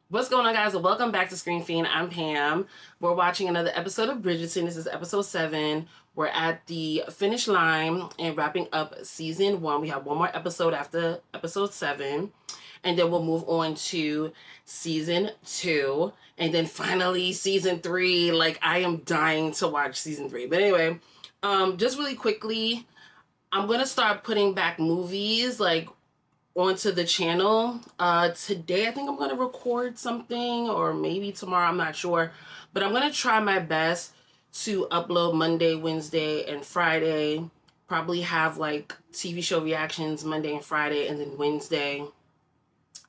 What's going on, guys? Welcome back to Screen Fiend. I'm Pam. We're watching another episode of Bridgerton. This is episode 7. We're at the finish line and wrapping up season 1. We have one more episode after episode 7. And then we'll move on to season 2. And then finally season 3. Like, I am dying to watch season 3. But anyway, just really quickly, I'm going to start putting back movies, like, onto the channel. Today I think I'm gonna record something, or maybe tomorrow, I'm not sure, but I'm gonna try my best to upload Monday, Wednesday, and Friday. Probably have like TV show reactions Monday and Friday, and then Wednesday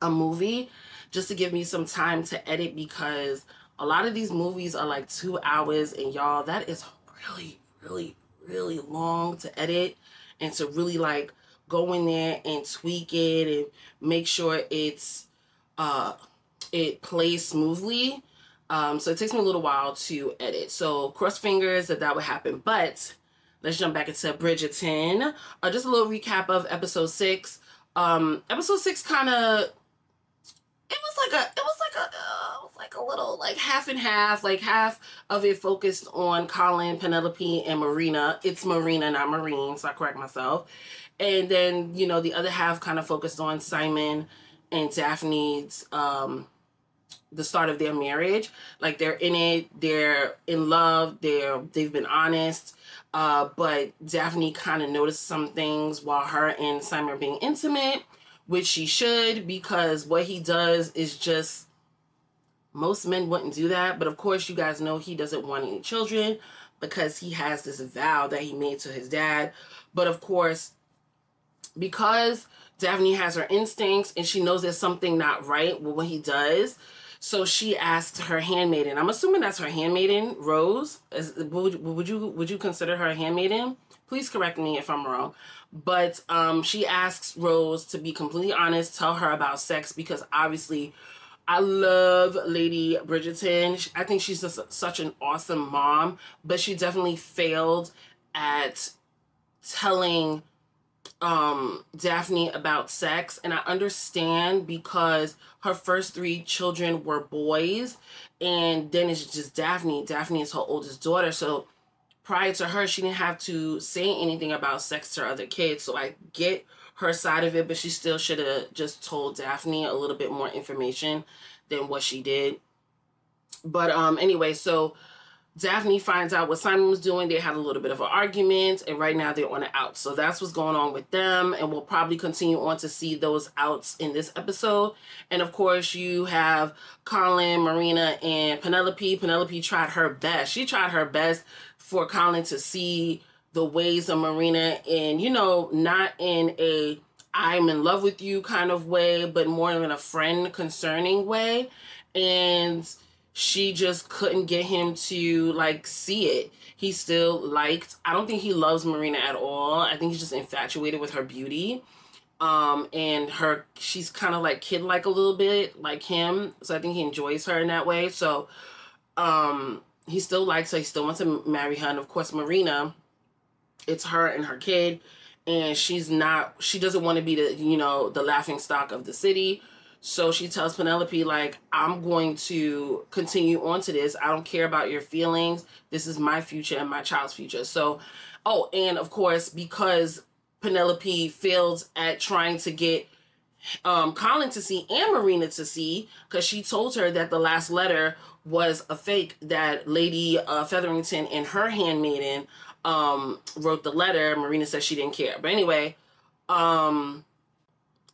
a movie, just to give me some time to edit, because a lot of these movies are like 2 hours, and y'all, that is really long to edit and to really like go in there and tweak it and make sure it plays smoothly. So it takes me a little while to edit. So cross fingers that would happen. But let's jump back into Bridgerton. Just a little recap of episode 6. Episode 6 kind of, it was like a little like half and half. Like half of it focused on Colin, Penelope, and Marina. It's Marina, not Marine, so I correct myself. And then, you know, the other half kind of focused on Simon and Daphne's the start of their marriage. Like, they're in it, they're in love, they've been honest. But Daphne kind of noticed some things while her and Simon are being intimate, which she should, because what he does is just, most men wouldn't do that. But of course, you guys know he doesn't want any children because he has this vow that he made to his dad. But of course, because Daphne has her instincts and she knows there's something not right with what he does, so she asked her handmaiden. I'm assuming that's her handmaiden, Rose. Would you consider her a handmaiden? Please correct me if I'm wrong. But she asks Rose to be completely honest, tell her about sex, because obviously I love Lady Bridgerton. I think she's just such an awesome mom, but she definitely failed at telling Daphne about sex. And I understand, because her first 3 children were boys, and then it's just Daphne. Daphne is her oldest daughter, so prior to her, she didn't have to say anything about sex to her other kids. So I get her side of it, but she still should have just told Daphne a little bit more information than what she did. But anyway, so Daphne finds out what Simon was doing. They had a little bit of an argument, and right now they're on an out. So that's what's going on with them, and we'll probably continue on to see those outs in this episode. And of course, you have Colin, Marina, and Penelope. Penelope tried her best. She tried her best for Colin to see the ways of Marina, and, you know, not in a I'm in love with you kind of way, but more in a friend concerning way. And she just couldn't get him to like see it. He still liked, I don't think he loves Marina at all. I think he's just infatuated with her beauty. And she's kind of like kid-like a little bit like him. So I think he enjoys her in that way. So he still likes her. He still wants to marry her. And of course, Marina, it's her and her kid. And she doesn't want to be the, you know, the laughing stock of the city. So she tells Penelope, like, I'm going to continue on to this. I don't care about your feelings. This is my future and my child's future. So, oh, and of course, because Penelope failed at trying to get Colin to see and Marina to see, because she told her that the last letter was a fake, that Lady Featherington and her handmaiden wrote the letter. Marina said she didn't care. But anyway,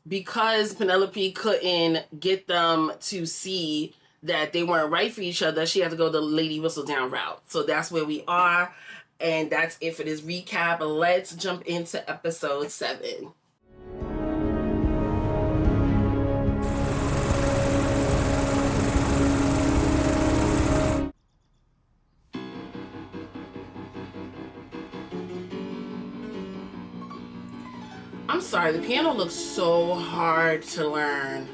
because Penelope couldn't get them to see that they weren't right for each other, she had to go the Lady Whistledown route. So that's where we are. And that's it for this recap. Let's jump into episode 7. I'm sorry, the piano looks so hard to learn.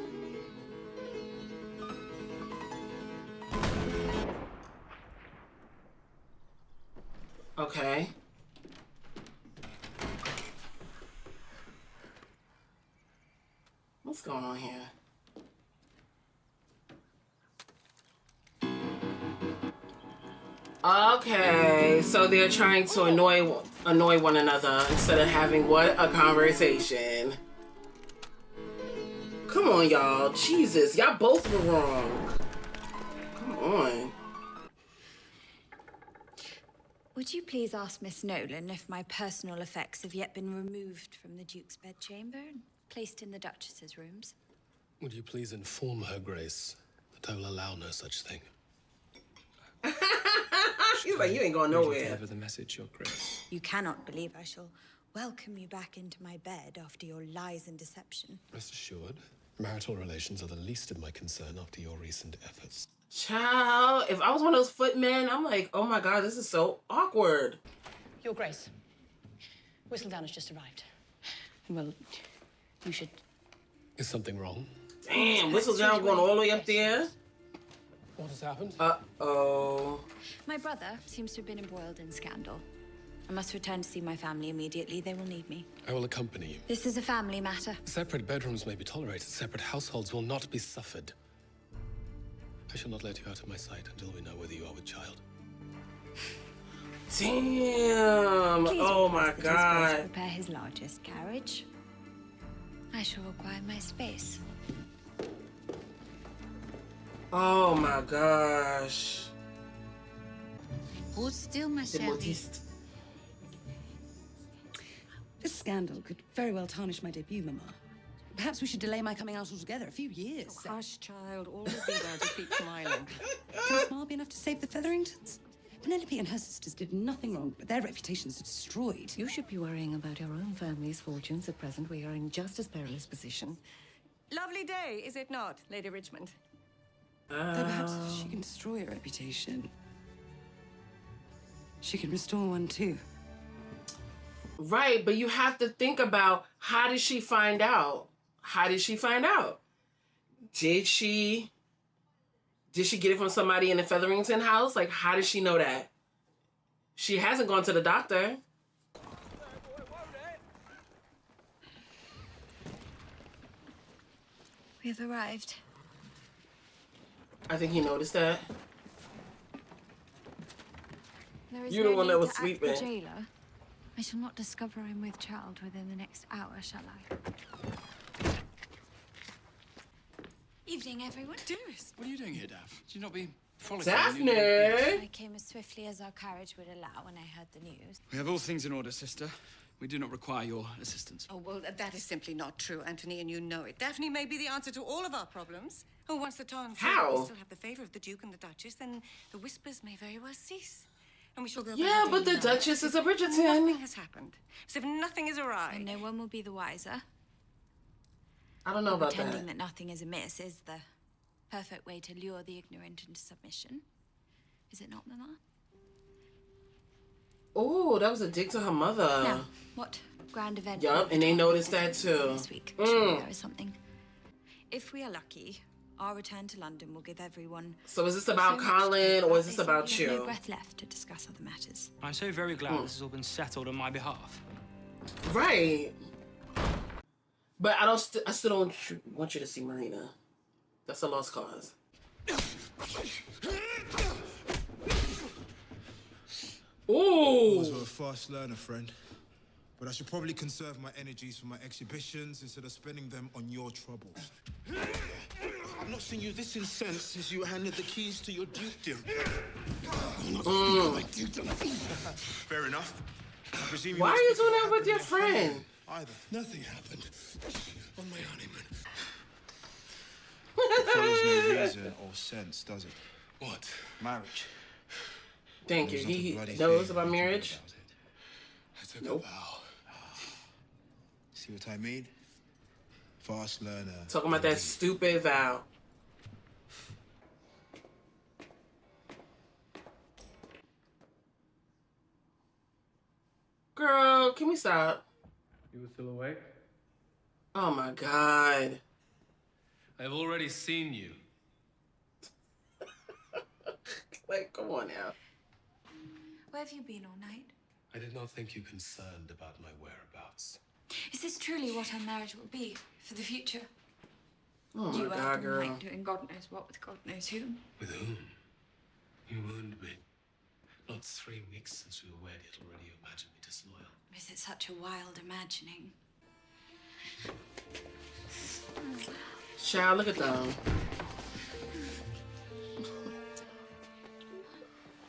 Okay. What's going on here? Okay, so they're trying to annoy one another instead of having what? A conversation. Come on, y'all. Jesus, y'all both were wrong. Come on. Would you please ask Miss Nolan if my personal effects have yet been removed from the Duke's bedchamber and placed in the Duchess's rooms? Would you please inform her Grace that I will allow no such thing? She's like, you ain't going nowhere. Deliver the message, Your Grace. You cannot believe I shall welcome you back into my bed after your lies and deception. Rest assured, marital relations are the least of my concern after your recent efforts. Child, if I was one of those footmen, I'm like, oh my God, this is so awkward. Your Grace, Whistledown has just arrived. Well, you should... Is something wrong? Damn, Whistledown going all the way up there? What has happened? Uh-oh. My brother seems to have been embroiled in scandal. I must return to see my family immediately. They will need me. I will accompany you. This is a family matter. Separate bedrooms may be tolerated. Separate households will not be suffered. I shall not let you out of my sight until we know whether you are with child. Damn. Please oh my request that his Grace God. prepare his largest carriage. I shall require my space. Oh my gosh. Hold still, ma The chérie. modiste. This scandal could very well tarnish my debut, Mama. Perhaps we should delay my coming out altogether, a few years. Hush, child. All will be well. Just keep smiling. Can a smile be enough to save the Featheringtons? Penelope and her sisters did nothing wrong, but their reputations are destroyed. You should be worrying about your own family's fortunes. At present, we are in just as perilous position. Lovely day, is it not, Lady Richmond? Though perhaps if she can destroy a reputation, she can restore one too. Right, but you have to think about, how did she find out? How did she find out? Did she get it from somebody in the Featherington house? Like, how did she know that? She hasn't gone to the doctor. We've arrived. I think he noticed that. There is You're no the one that need was to act sleeping. the jailer. I shall not discover I'm with child within the next hour, shall I? Evening, everyone. Dearest, what are you doing here, Daff? Should you not be frolicking? Daphne! I came as swiftly as our carriage would allow when I heard the news. We have all things in order, sister. We do not require your assistance. Oh, well, that is simply not true, Anthony, and you know it. Daphne may be the answer to all of our problems. Oh, once the time How? we still have the favor of the Duke and the Duchess, then the whispers may very well cease. And we shall go Yeah, back but the daily life. Duchess is a Nothing Bridgerton. has happened. As if nothing is awry. And no one will be the wiser. I don't know about Pretending that. that nothing is amiss is the perfect way to lure the ignorant into submission. Is it not, Mama? Oh, that was a dig to her mother. Now, what grand event? Yup, will and they be noticed taking that too. This week, surely there is something. If we are lucky, our return to London will give everyone. So is this about so much to Colin talk or is this they about simply have you? No breath left to discuss other matters. I'm so very glad this has all been settled on my behalf. Right. But I still don't want you to see Marina. That's a lost cause. Ooh. Was a fast learner, friend. But I should probably conserve my energies for my exhibitions instead of spending them on your troubles. I've not seen you this incensed since you handed the keys to your dukedom. Fair enough. I presume Why are you doing that with your friend? Either. Nothing happened on my honeymoon. Follows no reason or sense, does it? What? Marriage. Thank you. There's not a He bloody knows thing about you can do marriage. about it. I took Nope. a vow. See what I mean? Fast learner. Talking about that stupid vow. Girl, can we stop? You were still awake? Oh my God. I've already seen you. Like, come on now. Where have you been all night? I did not think you concerned about my whereabouts. Is this truly what our marriage will be for the future? Oh You my out God, all girl. night doing God knows what with God knows whom. With whom? You wound me. Not 3 weeks since we were wed, yet already you imagine me disloyal. Is it such a wild imagining? Child, look at them.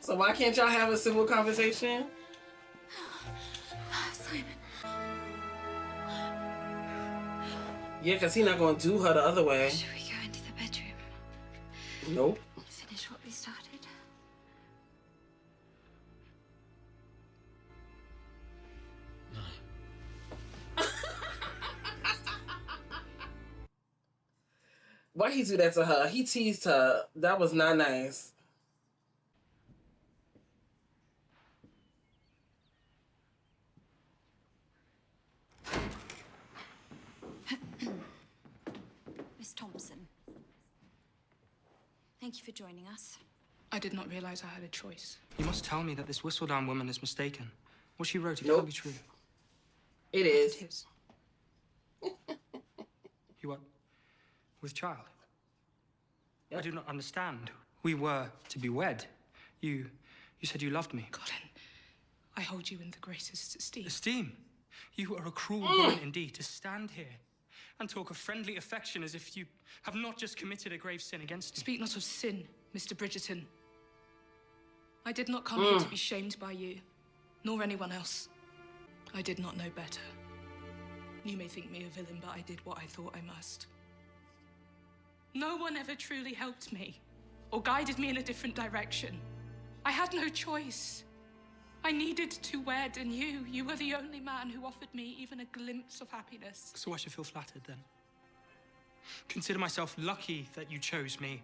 So why can't y'all have a civil conversation? Simon. Yeah, because he's not going to do her the other way. Should we go into the bedroom? Nope. Finish what we started? Why he do that to her? He teased her. That was not nice. Miss Thompson. Thank you for joining us. I did not realize I had a choice. You must tell me that this Whistledown woman is mistaken. What she wrote, it Nope. can't be true. It is. It is. You what? With child? Yep. I do not understand. We were to be wed. You said you loved me. Colin, I hold you in the greatest esteem. Esteem? You are a cruel woman indeed to stand here and talk of friendly affection as if you have not just committed a grave sin against me. Speak not of sin, Mr. Bridgerton. I did not come here to be shamed by you, nor anyone else. I did not know better. You may think me a villain, but I did what I thought I must. No one ever truly helped me or guided me in a different direction. I had no choice. I needed to wed, and you were the only man who offered me even a glimpse of happiness. So I should feel flattered then. Consider myself lucky that you chose me,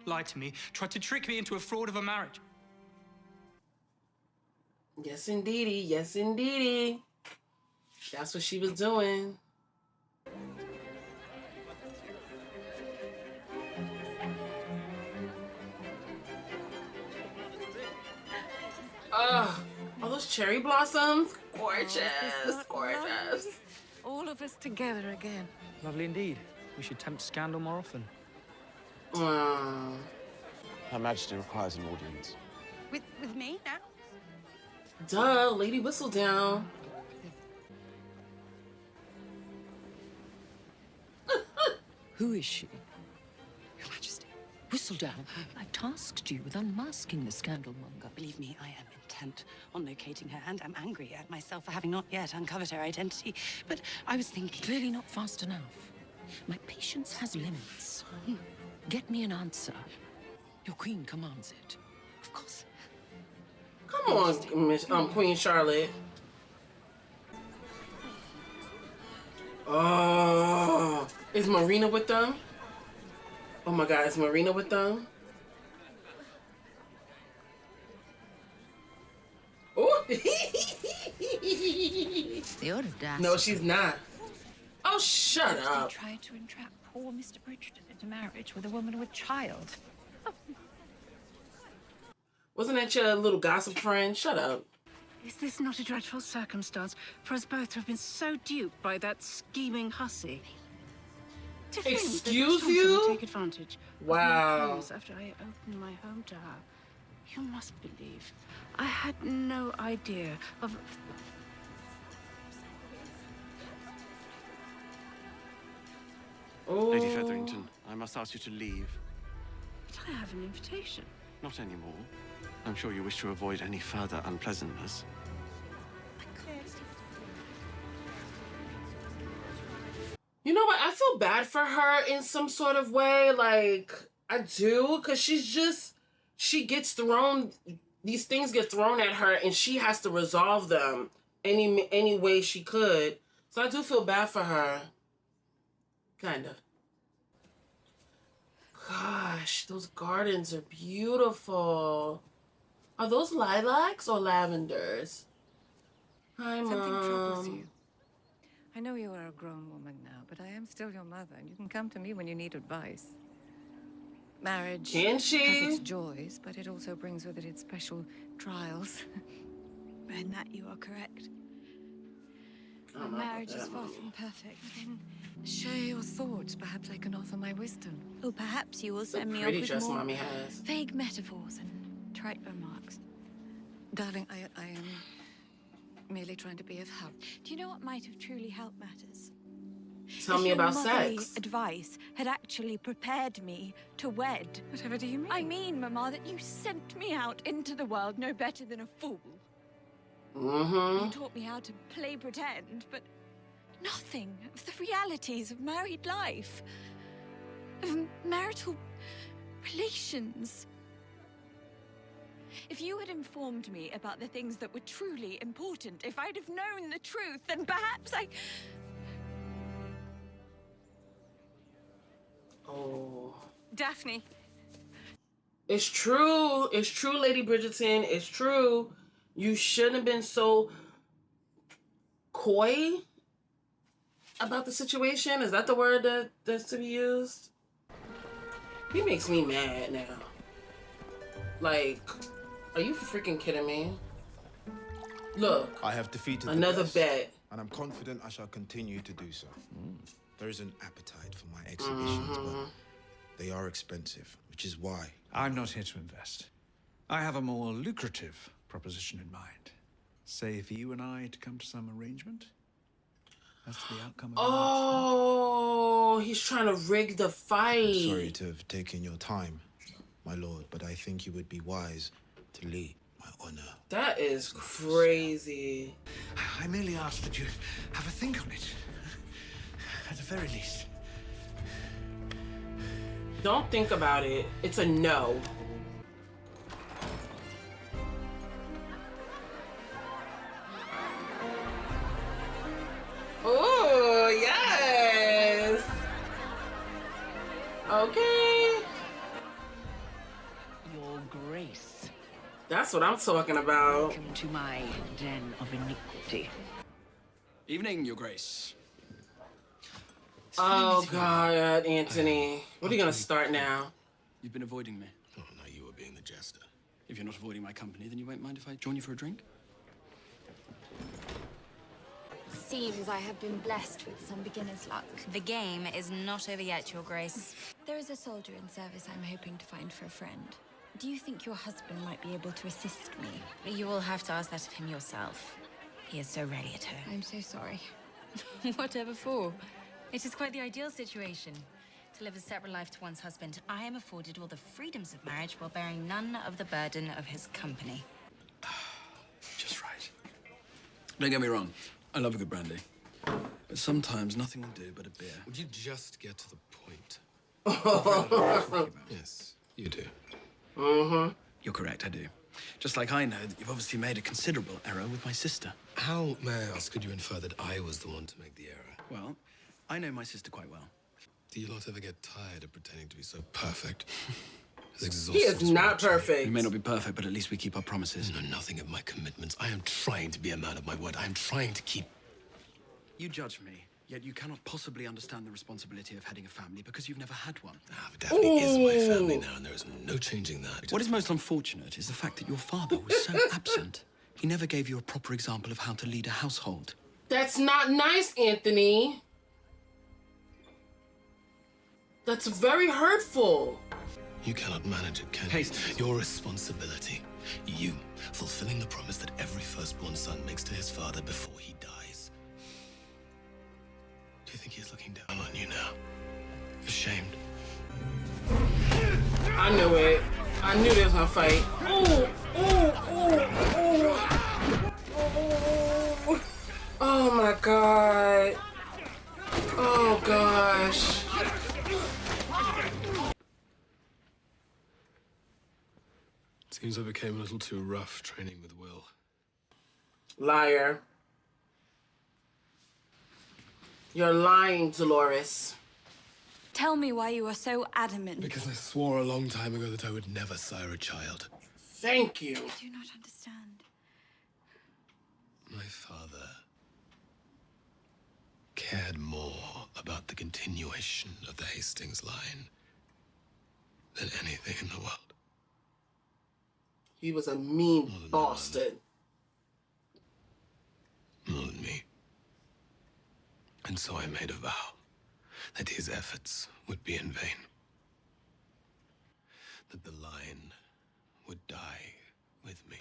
lied to me, tried to trick me into a fraud of a marriage. Yes, indeedy. Yes, indeedy. That's what she was doing. Are those cherry blossoms? Gorgeous, gorgeous. All of us together again. Lovely indeed. We should tempt scandal more often. Her Majesty requires an audience. With me now? Duh, Lady Whistledown. Who is she? Your Majesty. Whistledown, I tasked you with unmasking the scandalmonger. Believe me, I am intent on locating her, and I'm angry at myself for having not yet uncovered her identity. But I was thinking... Clearly not fast enough. My patience has limits. Get me an answer. Your queen commands it. Of course. Come on, Miss Queen Charlotte. Oh, is Marina with them? Oh my God, is Marina with them? Oh, The audacity. no, she's not. Oh, shut up. Tried to entrap poor Mr. Bridgerton into marriage with a woman with child. Wasn't that your little gossip friend? Shut up. Is this not a dreadful circumstance for us both to have been so duped by that scheming hussy? To think that Excuse Thompson you? would take advantage of Wow. my clothes after I opened my home to her. You must believe I had no idea of... Oh. Lady Featherington, I must ask you to leave. But I have an invitation. Not anymore. I'm sure you wish to avoid any further unpleasantness. You know what? I feel bad for her in some sort of way. Like, I do. Because she gets thrown, these things get thrown at her and she has to resolve them any way she could. So I do feel bad for her. Kind of. Gosh, those gardens are beautiful. Are those lilacs or lavenders? Hi, Mom. Something troubles you. I know you are a grown woman now, but I am still your mother, and you can come to me when you need advice. Marriage Can she? has its joys, but it also brings with it its special trials. In that you are correct. I My don't know about marriage is that, far Mom. from perfect. Then share your thoughts. Perhaps I can offer my wisdom. Or perhaps you will The send me off pretty with dress more Mommy has. vague metaphors and trite remarks. Darling, I am merely trying to be of help. Do you know what might have truly helped matters? Tell me If about your motherly sex. advice had actually prepared me to wed. Whatever do you mean? I mean, Mama, that you sent me out into the world no better than a fool. You taught me how to play pretend, but nothing of the realities of married life, of marital relations. If you had informed me about the things that were truly important, if I'd have known the truth, then perhaps Oh. Daphne. It's true. It's true, Lady Bridgerton. It's true. You shouldn't have been so coy about the situation. Is that the word that's to be used? He makes me mad now. Like, are you freaking kidding me? Look, I have defeated another the best, bet. and I'm confident I shall continue to do so. There is an appetite for my exhibitions, but they are expensive, which is why I'm not here to invest. I have a more lucrative proposition in mind. Say for you and I to come to some arrangement as to the outcome of Oh, he's trying to rig the fight. sorry to have taken your time, my lord, but I think you would be wise to leave my honor. That is crazy. I merely ask that you have a think on it. At the very least. Don't think about it. It's a no. Oh, yes. Okay. Your Grace. That's what I'm talking about. Welcome to my den of iniquity. Evening, Your Grace. Oh, God, Anthony. What are you going to start now? You've been avoiding me. Oh, no, you were being the jester. If you're not avoiding my company, then you won't mind if I join you for a drink? Seems I have been blessed with some beginner's luck. The game is not over yet, Your Grace. There is a soldier in service I'm hoping to find for a friend. Do you think your husband might be able to assist me? You will have to ask that of him yourself. He is so ready at her. I'm so sorry. Whatever for? It is quite the ideal situation. To live a separate life to one's husband, I am afforded all the freedoms of marriage while bearing none of the burden of his company. Just right. Don't get me wrong. I love a good brandy. But sometimes nothing will do but a beer. Would you just get to the point? Yes, you do. You're correct, I do. Just like I know that you've obviously made a considerable error with my sister. How, may I ask, could you infer that I was the one to make the error? Well, I know my sister quite well. Do you lot ever get tired of pretending to be so perfect? As He exhausting is as not watching me. perfect. We may not be perfect, but at least we keep our promises. You know nothing of my commitments. I am trying to be a man of my word. I am trying to keep... You judge me, yet you cannot possibly understand the responsibility of heading a family because you've never had one. Ah, but Daphne is my family now, and there is no changing that. What is most unfortunate is the fact that your father was so absent. He never gave you a proper example of how to lead a household. That's not nice, Anthony. That's very hurtful. You cannot manage it, can you? Hastings. Your responsibility. You fulfilling the promise that every firstborn son makes to his father before he dies. Do you think he's looking down on you now? Ashamed? I knew it. I knew there was no fight. Oh, oh my God. Oh gosh. Seems I became a little too rough training with Will. Liar. You're lying, Dolores. Tell me why you are so adamant. Because I swore a long time ago that I would never sire a child. Thank you. I do not understand. My father cared more about the continuation of the Hastings line than anything in the world. He was a mean bastard. More than me. And so I made a vow that his efforts would be in vain. That the line would die with me.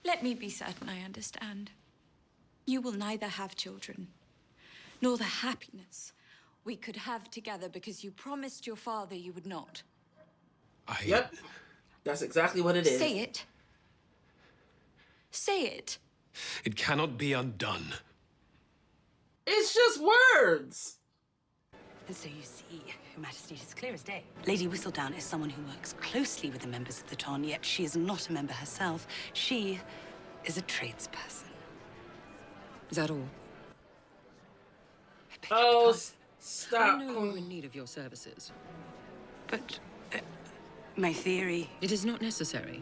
Let me be certain I understand. You will neither have children, nor the happiness we could have together because you promised your father you would not. Yep. That's exactly what it is. Say it. Say it. It cannot be undone. It's just words. And so you see, Your Majesty, it is clear as day. Lady Whistledown is someone who works closely with the members of the Ton, yet she is not a member herself. She is a tradesperson. Is that all? Oh, I stop. know you're in need of your services. But my theory... It is not necessary.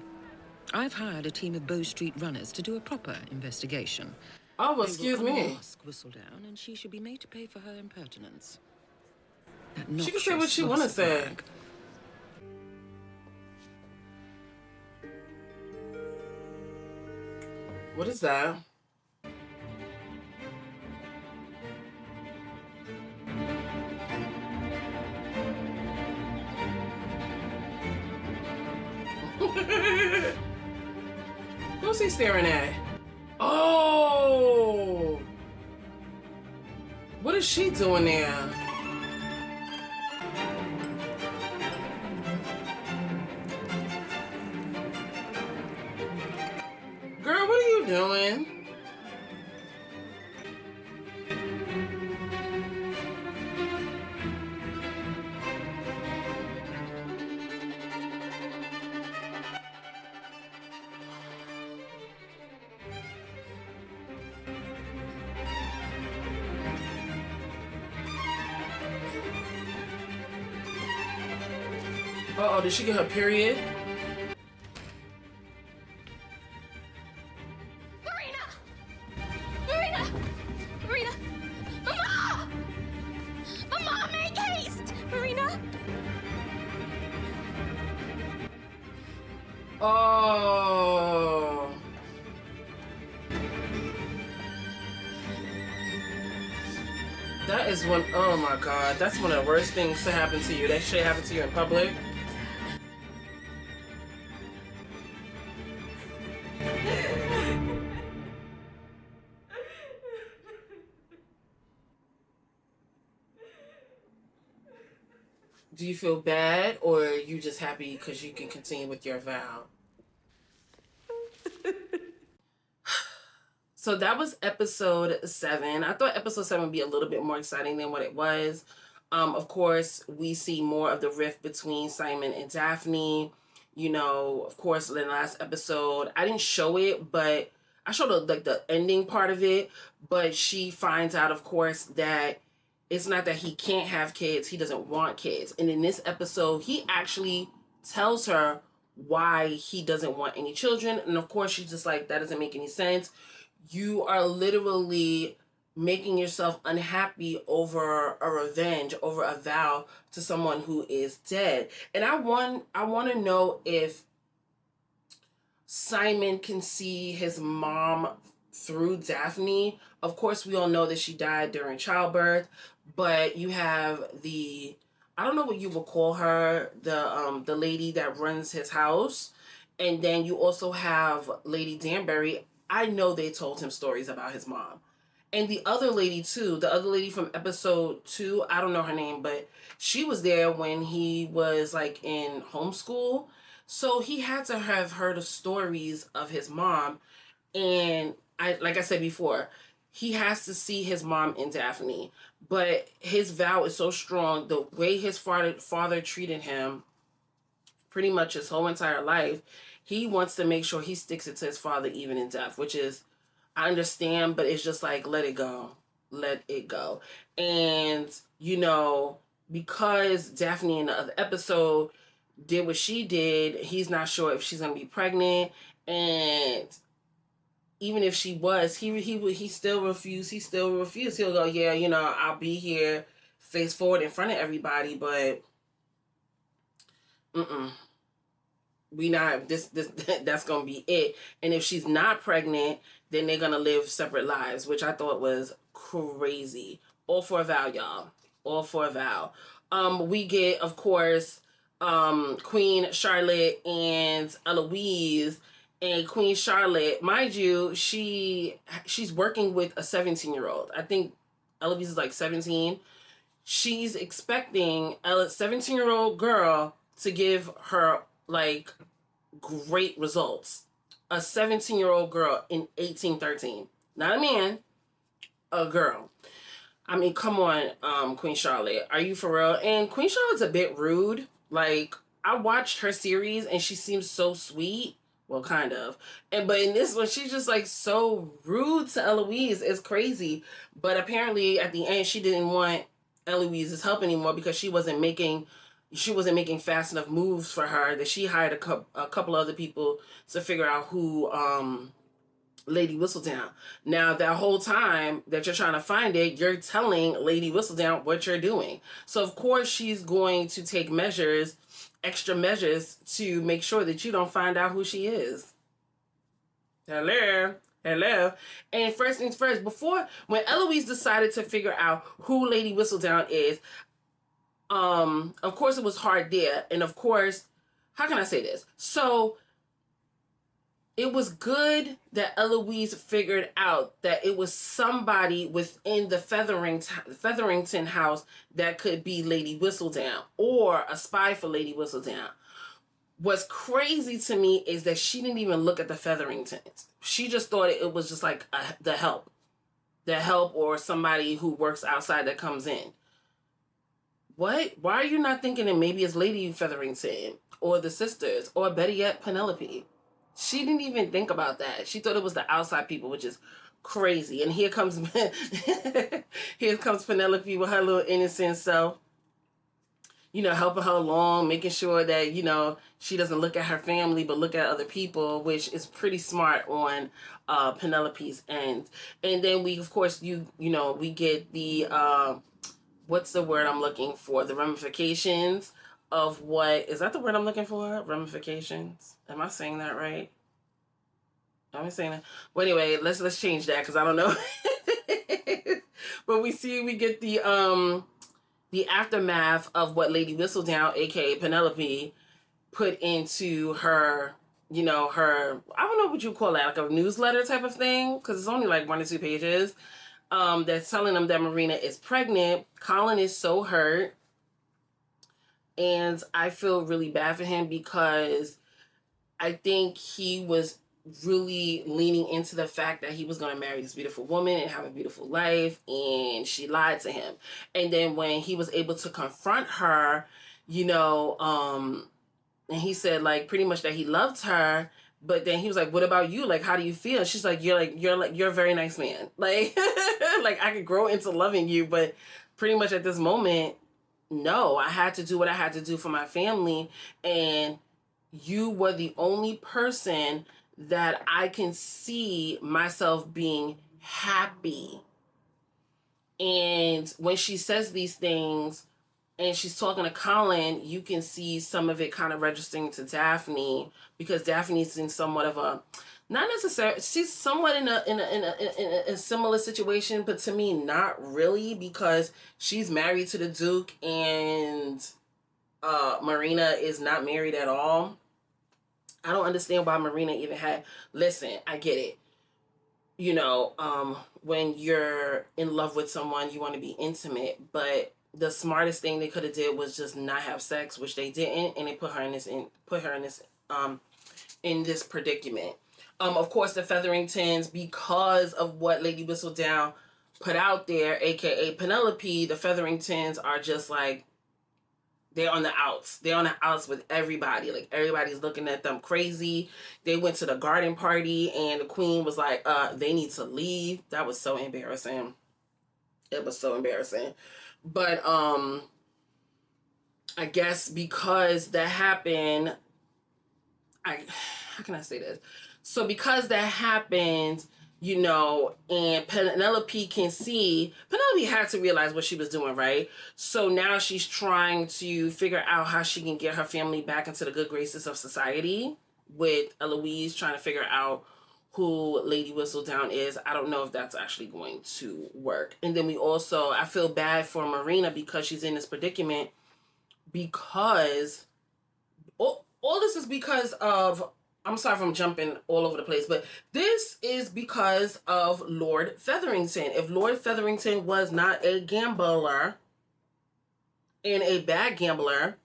I've hired a team of Bow Street runners to do a proper investigation. Oh, excuse me. Ask Whistledown, and she should be made to pay for her impertinence. She can say what she want to say. What is that? Who's he staring at? Oh! What is she doing there? Girl, what are you doing? Uh-oh, did she get her period? Marina! Marina! Mama! Mama, make haste! Marina! Oh. That is one, oh my God. That's one of the worst things to happen to you. That shit happened to you in public. Do you feel bad, or are you just happy because you can continue with your vow? So that was episode 7. I thought episode 7 would be a little bit more exciting than what it was. Of course, we see more of the rift between Simon and Daphne. You know, of course, in the last episode, I didn't show it, but I showed the ending part of it. But she finds out, of course, that it's not that he can't have kids, he doesn't want kids. And in this episode, he actually tells her why he doesn't want any children. And of course, she's just like, that doesn't make any sense. You are literally making yourself unhappy over a revenge, over a vow to someone who is dead. And I want to know if Simon can see his mom through Daphne. Of course, we all know that she died during childbirth, but you have I don't know what you would call her, the lady that runs his house. And then you also have Lady Danbury. I know they told him stories about his mom. And the other lady too, the other lady from episode 2, I don't know her name, but she was there when he was like in homeschool. So he had to have heard of stories of his mom. And like I said before, he has to see his mom in Daphne. But his vow is so strong. The way his father treated him pretty much his whole entire life, he wants to make sure he sticks it to his father even in death, which is, I understand, but it's just like, let it go. Let it go. And, you know, because Daphne in the other episode did what she did, he's not sure if she's going to be pregnant. And even if she was, he still refused. He still refused. He'll go, yeah, you know, I'll be here face forward in front of everybody, but we not this that's gonna be it. And if she's not pregnant, then they're gonna live separate lives, which I thought was crazy. All for a vow, y'all. All for a vow. We get, of course, Queen Charlotte and Eloise, And Queen Charlotte, mind you, she's working with a 17-year-old. I think Eloise is like 17. She's expecting a 17-year-old girl to give her like great results. A 17-year-old girl in 1813. Not a man, a girl. I mean, come on, Queen Charlotte. Are you for real? And Queen Charlotte's a bit rude. Like, I watched her series and she seems so sweet. Well, kind of. But in this one, she's just like so rude to Eloise. It's crazy. But apparently at the end, she didn't want Eloise's help anymore because she wasn't making fast enough moves for her, that she hired a couple other people to figure out who Lady Whistledown. Now, that whole time that you're trying to find it, you're telling Lady Whistledown what you're doing. So, of course, she's going to take extra measures, to make sure that you don't find out who she is. Hello. And first things first, when Eloise decided to figure out who Lady Whistledown is, of course, it was hard there. And of course, how can I say this? So, it was good that Eloise figured out that it was somebody within the Featherington house that could be Lady Whistledown or a spy for Lady Whistledown. What's crazy to me is that she didn't even look at the Featheringtons. She just thought it was just like the help or somebody who works outside that comes in. What? Why are you not thinking that maybe it's Lady Featherington or the sisters or better yet, Penelope? She didn't even think about that. She thought it was the outside people, which is crazy. And here comes Penelope with her little innocent self, helping her along, making sure that, she doesn't look at her family, but look at other people, which is pretty smart on Penelope's end. And then we, of course, we get the, what's the word I'm looking for? The ramifications of what, is that the word I'm looking for? Ramifications? Am I saying that right? Am I saying that? Well, anyway, let's change that because I don't know. But we get the aftermath of what Lady Whistledown, aka Penelope, put into her, her, I don't know what you call that, like a newsletter type of thing, because it's only like 1 or 2 pages. That's telling them that Marina is pregnant. Colin is so hurt. And I feel really bad for him because I think he was really leaning into the fact that he was going to marry this beautiful woman and have a beautiful life, and she lied to him. And then when he was able to confront her, and he said like pretty much that he loved her, but then he was like, what about you? Like, how do you feel? She's like, you're a very nice man. Like, like I could grow into loving you, but pretty much at this moment, no, I had to do what I had to do for my family, and you were the only person that I can see myself being happy. And when she says these things and she's talking to Colin, you can see some of it kind of registering to Daphne, because Daphne's in somewhat of a, not necessarily, she's somewhat in a similar situation, but to me, not really, because she's married to the Duke and Marina is not married at all. I don't understand why Marina even had, listen, I get it. When you're in love with someone, you want to be intimate, but the smartest thing they could have did was just not have sex, which they didn't, and they put her in this predicament. Of course, the Featheringtons, because of what Lady Whistledown put out there, aka Penelope, the Featheringtons are just like, they're on the outs. They're on the outs with everybody. Like, everybody's looking at them crazy. They went to the garden party, and the queen was like, they need to leave. That was so embarrassing. It was so embarrassing. But, I guess because that happened, how can I say this? So because that happened, and Penelope can see, Penelope had to realize what she was doing, right? So now she's trying to figure out how she can get her family back into the good graces of society, with Eloise trying to figure out who Lady Whistledown is. I don't know if that's actually going to work. And then I feel bad for Marina because she's in this predicament, because all this is because of I'm sorry if I'm jumping all over the place, but this is because of Lord Featherington. If Lord Featherington was not a gambler and a bad gambler,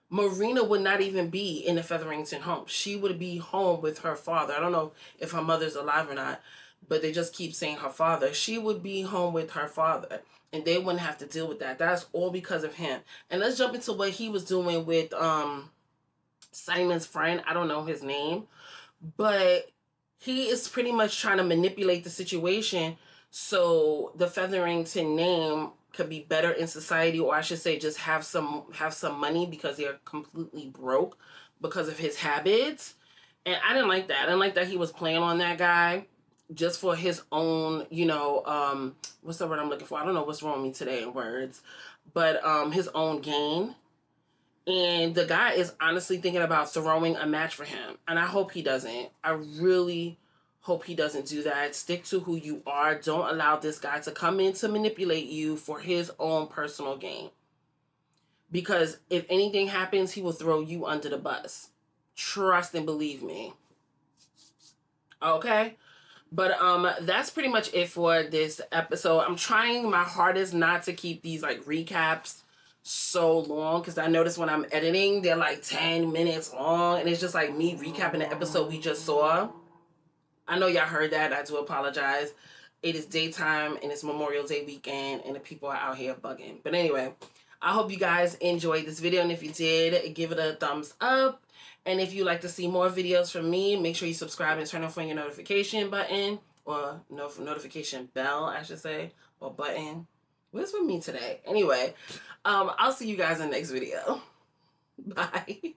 Marina would not even be in the Featherington home. She would be home with her father. I don't know if her mother's alive or not, but they just keep saying her father. She would be home with her father, and they wouldn't have to deal with that. That's all because of him. And let's jump into what he was doing with Simon's friend. I don't know his name, but he is pretty much trying to manipulate the situation so the Featherington name could be better in society, or I should say just have some money, because they're completely broke because of his habits. And I didn't like that. I didn't like that he was playing on that guy just for his own, you know, what's the word I'm looking for? I don't know what's wrong with me today in words, but his own gain. And the guy is honestly thinking about throwing a match for him. And I hope he doesn't. I really hope he doesn't do that. Stick to who you are. Don't allow this guy to come in to manipulate you for his own personal gain. Because if anything happens, he will throw you under the bus. Trust and believe me. Okay? But that's pretty much it for this episode. I'm trying my hardest not to keep these like recaps so long, because I notice when I'm editing, they're like 10 minutes long, and it's just like me recapping the episode we just saw. I know y'all heard that. I do apologize. It is daytime and it's Memorial Day weekend and the people are out here bugging. But anyway, I hope you guys enjoyed this video, and if you did, give it a thumbs up. And if you'd like to see more videos from me, make sure you subscribe and turn on your notification button, or notification bell, I should say, or button. What's with me today? Anyway, I'll see you guys in the next video. Bye.